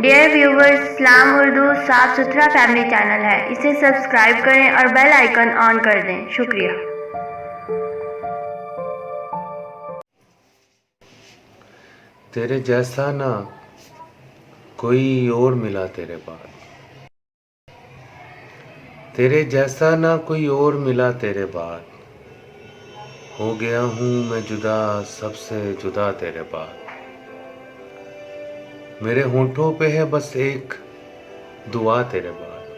Dear viewers, اسلام اردو صاف ستھرا family channel ہے، اسے سبسکرائب کریں اور بیل آئیکن آن کر دیں۔ شکریہ۔ تیرے جیسا نہ کوئی اور ملا تیرے بعد، تیرے جیسا نہ کوئی اور ملا تیرے بعد، ہو گیا ہوں میں جدا سب سے جدا تیرے بعد۔ میرے ہونٹوں پہ ہے بس ایک دعا تیرے بعد،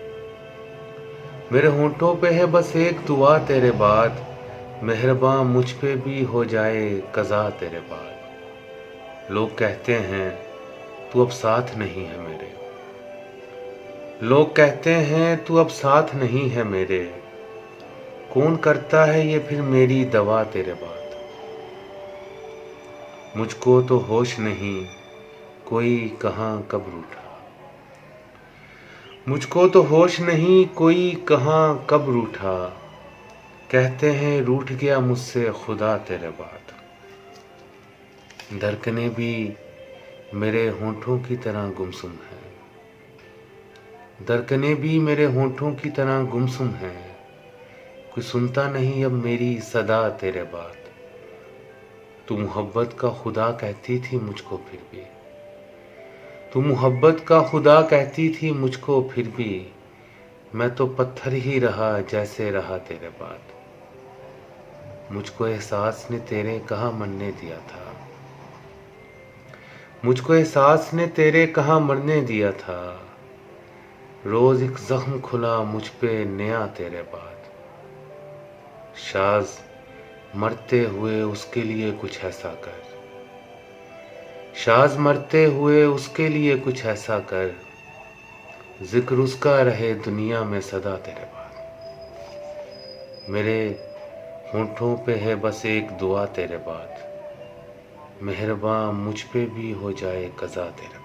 میرے ہونٹوں پہ ہے بس ایک دعا تیرے بعد، مہرباں مجھ پہ بھی ہو جائے قضا تیرے بعد۔ لوگ کہتے ہیں تو اب ساتھ نہیں ہے میرے، لوگ کہتے ہیں تو اب ساتھ نہیں ہے میرے، کون کرتا ہے یہ پھر میری دوا تیرے بعد۔ مجھ کو تو ہوش نہیں کوئی کہاں کب روٹھا، مجھ کو تو ہوش نہیں کوئی کہاں کب روٹھا، کہتے ہیں روٹھ گیا مجھ سے خدا تیرے بعد۔ دھڑکنیں بھی میرے ہونٹوں کی طرح گمسم ہیں، دھڑکنیں بھی میرے ہونٹوں کی طرح گمسم ہیں، کوئی سنتا نہیں اب میری صدا تیرے بعد۔ تو محبت کا خدا کہتی تھی مجھ کو پھر بھی، تو محبت کا خدا کہتی تھی مجھ کو پھر بھی، میں تو پتھر ہی رہا جیسے رہا تیرے بعد۔ مجھ کو احساس نے تیرے کہاں مرنے دیا تھا، مجھ کو احساس نے تیرے کہاں مرنے دیا تھا، روز ایک زخم کھلا مجھ پہ نیا تیرے بعد۔ شاز مرتے ہوئے اس کے لیے کچھ ایسا کر، شاز مرتے ہوئے اس کے لیے کچھ ایسا کر، ذکر اس کا رہے دنیا میں سدا تیرے بعد۔ میرے ہونٹوں پہ ہے بس ایک دعا تیرے بعد، مہرباں مجھ پہ بھی ہو جائے قضا تیرے بعد۔